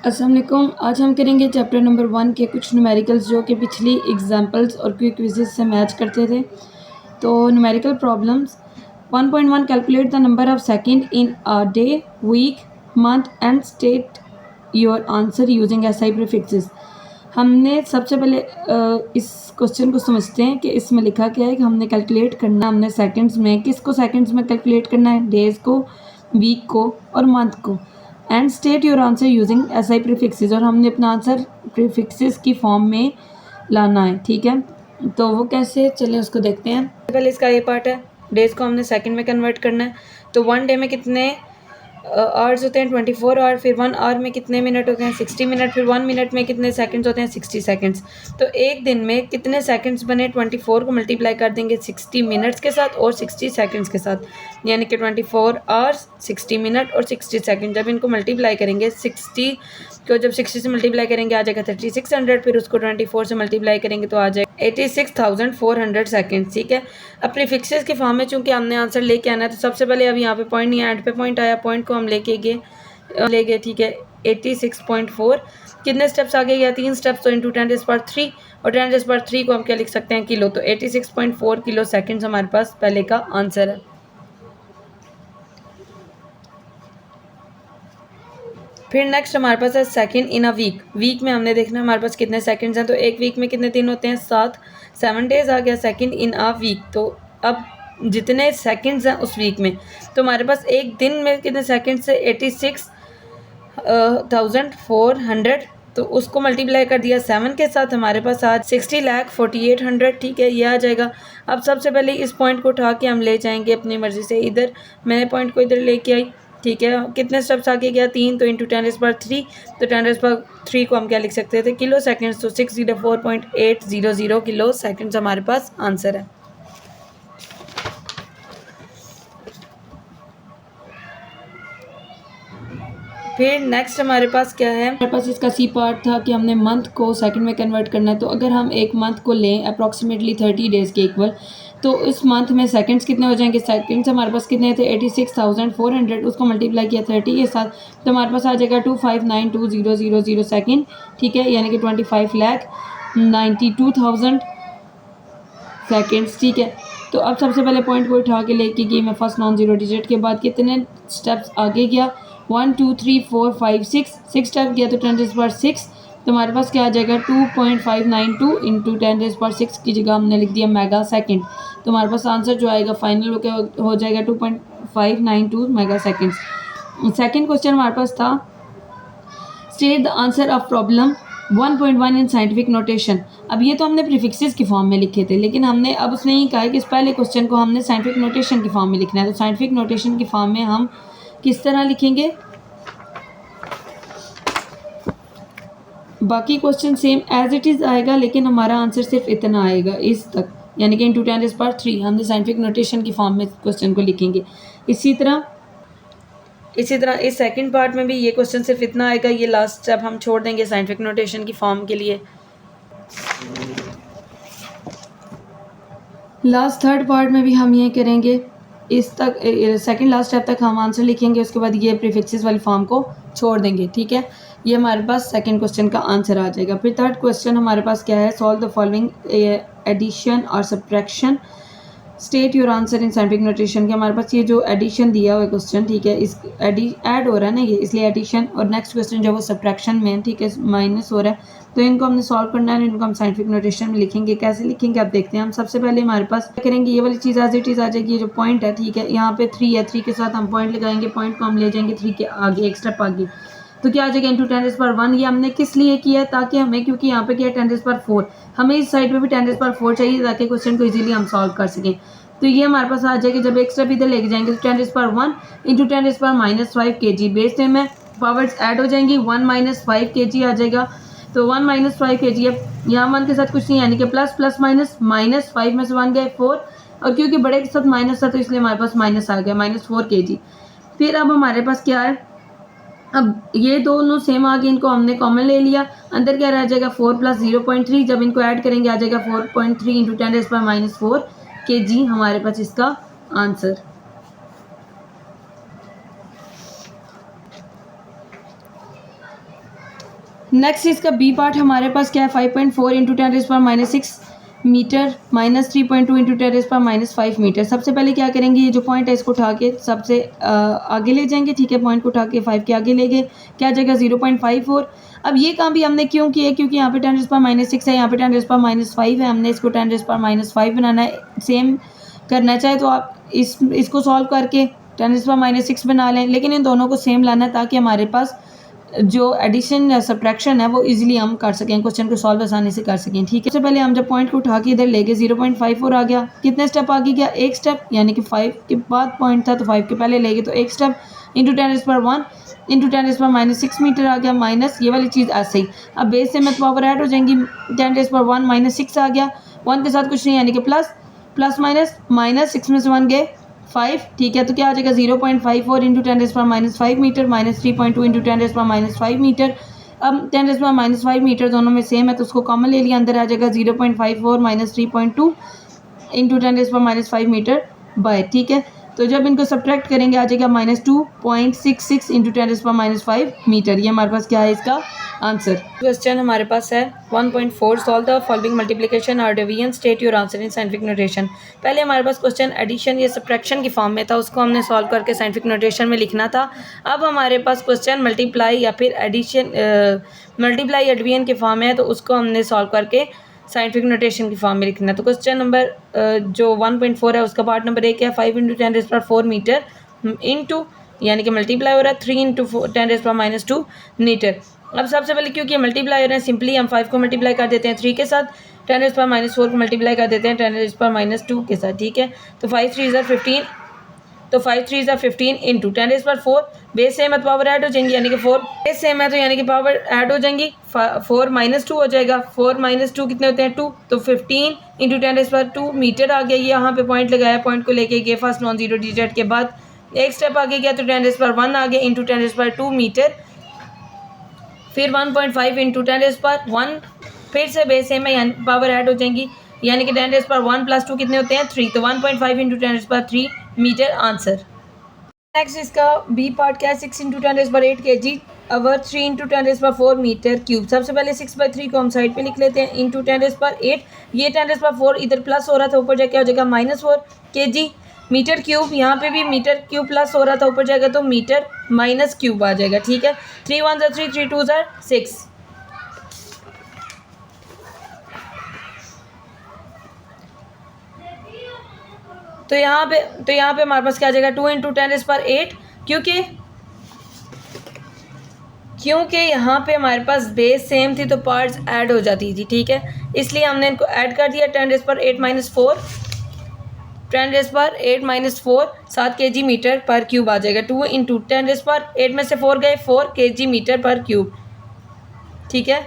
अस्सलाम वालेकुम। आज हम करेंगे चैप्टर नंबर 1 के कुछ न्यूमेरिकल्स जो कि पिछली एग्जांपल्स और क्विक क्विज़ेस से मैच करते थे। तो numerical problems 1.1 calculate the number of second in a day, week, month and state your answer using SI prefixes. हमने सबसे पहले इस क्वेश्चन को समझते हैं कि इसमें लिखा क्या है कि हमने कैलकुलेट करना, हमने सेकंड्स में, किसको सेकंड्स में कैलकुलेट करना है, डेज़ को, वीक को और मंथ को। And state your answer using SI prefixes, और हमने अपना आंसर प्रीफिक्सेस की फॉर्म में लाना है। ठीक है, तो वो कैसे, चलिए उसको देखते हैं। पहले इसका ये पार्ट है, डेज़ को हमने सेकंड में कन्वर्ट करना है। तो 1 डे में कितने आवर्स होते हैं 24 आवर, फिर 1 आवर में कितने मिनट होते हैं 60 मिनट, फिर 1 मिनट में कितने सेकंड्स होते हैं 60 सेकंड्स। तो एक दिन में कितने सेकंड्स बने, 24 को मल्टीप्लाई कर देंगे 60 मिनट्स के साथ और 60 सेकंड्स के साथ, यानी कि 24 आवर्स 60 मिनट और 60 सेकंड। जब इनको मल्टीप्लाई करेंगे 60 को, जब 60 से मल्टीप्लाई करेंगे आ जाएगा 3600, फिर उसको 24 से मल्टीप्लाई करेंगे तो आ जाएगा 86,400 सेकंड। ठीक है, अब प्रीफिक्सेस के फॉर्म में चूंकि हमने आंसर लेके आना है, तो सबसे पहले अब यहाँ पे पॉइंट नहीं है, एंड पे पॉइंट आया, पॉइंट को हम ले गए। ठीक है, 86.4 कितने स्टेप्स आगे गया, 3 स्टेप्स, तो इंटू 10⁻³ और 10⁻³ को हम क्या लिख सकते हैं, किलो। तो 86.4 किलो सेकेंड्स हमारे पास पहले का आंसर है। फिर नेक्स्ट हमारे पास है second in a week. Week में हमने देखना है हमारे पास कितने सेकंड्स हैं, तो एक वीक में कितने दिन होते हैं, 7 डेज आ गया सेकंड इन अ वीक। तो अब जितने सेकंड्स हैं उस वीक में, तो हमारे पास एक दिन में कितने सेकंड्स है, 86,400, तो उसको मल्टीप्लाई कर दिया 7 के साथ, हमारे पास आज 60,48,100। ठीक है, ये आ जाएगा। अब सबसे पहले इस पॉइंट को उठा के हम ले जाएंगे अपनी मर्जी से इधर, मैंने पॉइंट को इधर लेके आई। ठीक है, कितने स्टेप्स आगे गया, 3, तो इंटू 10⁻³, तो 10⁻³ को हम क्या लिख सकते थे, किलो सेकंड्स। तो 604.800 किलो सेकंड्स हमारे पास आंसर है। फिर नेक्स्ट हमारे पास क्या है, हमारे पास इसका सी पार्ट था कि हमने मंथ को सेकंड में कन्वर्ट करना है। तो अगर हम एक मंथ को लें अप्रॉक्सीमेटली 30 डेज़ के इक्वल, तो इस मंथ में सेकंड्स कितने हो जाएंगे, सेकंड्स हमारे पास कितने थे 86,400, उसको मल्टीप्लाई किया 30 के साथ, तो हमारे पास आ जाएगा 2592000 सेकंड। ठीक है, यानी कि 25,92,000 सेकेंड्स। ठीक है, तो अब सबसे पहले पॉइंट को उठा के लेके गई मैं फर्स्ट नॉन जीरो डिजिट के बाद, कितने स्टेप्स आगे गया, 1 2 3 4 5 6 स्टेप गया, तो 10⁻6, तो हमारे पास क्या आ जाएगा 2.592 इंटू 10⁻6 की जगह हमने लिख दिया मेगा सेकेंड। तो हमारे पास आंसर जो आएगा फाइनल हो जाएगा 2.592 मेगा सेकेंड्स। सेकेंड क्वेश्चन हमारे पास था, state the answer of problem 1.1 in scientific notation. अब ये तो हमने प्रीफिक्सेस की फॉर्म में लिखे थे, लेकिन हमने अब उसने ये कहा है कि इस पहले क्वेश्चन को हमने साइंटिफिक नोटेशन की फॉर्म में लिखना है। तो साइंटिफिक नोटेशन की फॉर्म में हम किस तरह लिखेंगे, बाकी question same as it is आएगा, लेकिन हमारा आंसर सिर्फ इतना आएगा इस तक, यानी कि इंटू 10⁻³ हमने साइंटिफिक नोटेशन की फॉर्म में क्वेश्चन को लिखेंगे। इसी तरह इस सेकंड पार्ट में भी ये क्वेश्चन सिर्फ इतना आएगा, ये लास्ट स्टेप हम छोड़ देंगे साइंटिफिक नोटेशन की फॉर्म के लिए। लास्ट थर्ड पार्ट में भी हम ये करेंगे, इस तक सेकंड लास्ट स्टेप तक हम आंसर लिखेंगे, उसके बाद ये प्रीफिक्सेस वाली फॉर्म को छोड़ देंगे। ठीक है, ये हमारे पास सेकंड क्वेश्चन का आंसर आ जाएगा। फिर थर्ड क्वेश्चन हमारे पास क्या है, सॉल्व द फॉलोइंग एडिशन और subtraction, state your answer in scientific notation के। हमारे पास ये जो एडिशन दिया हुआ है क्वेश्चन, ठीक है, इस ऐड हो रहा है ना ये, इसलिए एडिशन, और नेक्स्ट क्वेश्चन जो वो सब्ट्रैक्शन में, ठीक है, माइनस हो रहा है, तो इनको हमने सॉल्व करना है, इनको हम साइंटिफिक नोटेशन में लिखेंगे। कैसे लिखेंगे आप देखते हैं। हम सबसे पहले हमारे पास क्या करेंगे, ये वाली चीज़ एज इट इज़ आ जाएगी, ये जो पॉइंट है, ठीक है, यहाँ पे 3 है, 3 के साथ हम पॉइंट लगाएंगे, पॉइंट को हम ले जाएंगे 3 के आगे, एक स्टेप आगे, तो क्या आ जाएगा इंटू 10⁻1। ये हमने किस लिए किया है, ताकि हमें, क्योंकि यहाँ पे क्या है 10⁻4, हमें इस साइड पे भी 10⁻4 चाहिए ताकि क्वेश्चन को इजीली हम सॉल्व कर सकें। तो ये हमारे पास आ जाएगा, जब एक स्टेप इधर लेके जाएंगे तो 10⁻1 इंटू 10⁻−5 kg, बेस में में पावर्स ऐड हो जाएंगी, 1-5 kg आ जाएगा। तो 1-5 kg, अब यहाँ 1 के साथ कुछ नहीं, यानी कि प्लस प्लस माइनस, -5 में से 1 गए 4, और क्योंकि बड़े के साथ माइनस था तो इसलिए हमारे पास माइनस आ गया, -4 kg। फिर अब हमारे पास क्या है, अब ये दोनों सेम आ गए, इनको हमने कॉमन ले लिया, अंदर क्या रह जाएगा 4 + 0.3, जब इनको ऐड करेंगे आ जाएगा 4.3 इंटू 10⁻⁻4 kg, हमारे पास इसका आंसर। नेक्स्ट इसका बी पार्ट हमारे पास क्या है, 5.4 into 10⁻⁻6 metre minus 3.2 into 10⁻⁻5 metre. सबसे पहले क्या करेंगे, ये जो पॉइंट है इसको उठा के सबसे आगे ले जाएंगे, ठीक है। पॉइंट को उठा के 5 के आगे ले गए, क्या जगह 0.54। अब ये काम भी हमने क्यों किया है, क्योंकि यहाँ पे 10⁻⁻6 है, यहाँ पे 10⁻⁻5 है, हमने इसको 10⁻⁻5 बनाना है। सेम करना चाहे तो आप इसको सॉल्व करके 10⁻⁻6 बना लें, लेकिन इन दोनों को सेम लाना है ताकि हमारे पास जो एडिशन या सब्ट्रैक्शन है वो इजीली हम कर सकें, क्वेश्चन को सॉल्व आसानी से कर सकें, ठीक है। सबसे पहले हम जब पॉइंट को उठा के इधर ले गए 0.54 आ गया, कितने स्टेप आगे गया, एक स्टेप, यानी कि 5 के बाद पॉइंट था तो 5 के पहले ले गए तो एक स्टेप, इंटू 10⁻1 इंटू 10⁻6 मीटर आ गया, माइनस ये वाली चीज़ ऐसे ही। अब बेस से में पावर ऐड हो जाएंगी, 10⁻1 -6 आ गया, 1 के साथ कुछ नहीं, यानी कि प्लस प्लस माइनस 6 में से 1 गए 5, ठीक है। तो क्या आ जाएगा 0.54 into 10⁻5 metre minus 3.2 into 10⁻5 metre. अब 10⁻5 मीटर दोनों में सेम है तो उसको कॉमन ले लिया, अंदर आ जाएगा 0.54 माइनस 3.2 इंटू 10⁻5 मीटर बाय, ठीक है। तो जब इनको सब्ट्रैक्ट करेंगे आ जाएगा -2.66 इंटू 10⁻5 मीटर। ये हमारे पास क्या है इसका आंसर। क्वेश्चन हमारे पास है 1.4 सॉल्व द फॉलोइंग मल्टीप्लिकेशन और division, state your answer in scientific notation. पहले हमारे पास क्वेश्चन एडिशन या सब्ट्रैक्शन की फॉर्म में था, उसको हमने सॉल्व करके साइंटिफिक नोटेशन में लिखना था। अब हमारे पास क्वेश्चन मल्टीप्लाई या फिर एडिशन मल्टीप्लाई या डिवीजन की फॉर्म में है, तो उसको हमने सॉल्व करके साइंटिफिक नोटेशन की फॉर्म में लिखना है। तो क्वेश्चन नंबर जो 1.4 है उसका पार्ट नंबर 1 है 5 इंटू 10⁻4 मीटर इंटू, यानी कि मल्टीप्लाई हो रहा है 3 इंटू 10⁻2 मीटर। अब सबसे पहले क्योंकि मल्टीप्लाई हो रहे हैं, सिंपली हम 5 को मल्टीप्लाई कर देते हैं 3 के साथ, 10⁻4 को मल्टीप्लाई कर देते हैं 10⁻2 के साथ, ठीक है। तो 5 3 ज़ा 15, तो 5 3 ज़ा 15 इंटू 10⁻4, बेस सेम है तो पावर ऐड हो जाएंगी, यानी कि 4 बेस सेम है तो यानी कि पावर ऐड हो जाएंगी, 4 -2 हो जाएगा, 4 -2 कितने होते हैं 2, तो 15 इंटू 10⁻2 मीटर आ गया। ये यहाँ पे पॉइंट लगाया, पॉइंट को लेके गए फर्स्ट नॉन जीरो डिजिट के बाद एक स्टेप आगे गया तो 10⁻1 आ गया इंटू 10⁻2 मीटर, फिर 1.5 इंटू 10⁻1, फिर से बेस सेम है, यानी पावर ऐड हो जाएंगी, यानी कि 10⁻1 + 2 कितने होते हैं 3, तो 1.5 इंटू 10⁻3 मीटर आंसर। नेक्स्ट इसका बी पार्ट क्या है, 6 इंटू 10⁻8 kg अवर 3 इंटू 10⁻4 मीटर क्यूब। सबसे पहले 6/3 को हम साइड पे लिख लेते हैं, इंटू 10⁻8, ये 10⁻4 इधर प्लस हो रहा था, ऊपर जाके हो जाएगा -4 kg मीटर क्यूब, यहाँ पे भी मीटर क्यूब प्लस हो रहा था, ऊपर जाएगा तो मीटर माइनस क्यूब आ जाएगा, ठीक है। 3 1 ज़ा 3, 3 2 ज़ा 6, तो यहाँ पे हमारे पास क्या आ जाएगा 2 इंटू 10⁻8, क्योंकि यहाँ पे हमारे पास बेस सेम थी तो पार्ट्स ऐड हो जाती थी, ठीक है, इसलिए हमने इनको ऐड कर दिया। 10⁻8 - 4, 10⁻8 - 4 7 kg मीटर पर क्यूब आ जाएगा। 2 इंटू 10⁻8 में से 4 गए 4 kg मीटर पर क्यूब, ठीक है।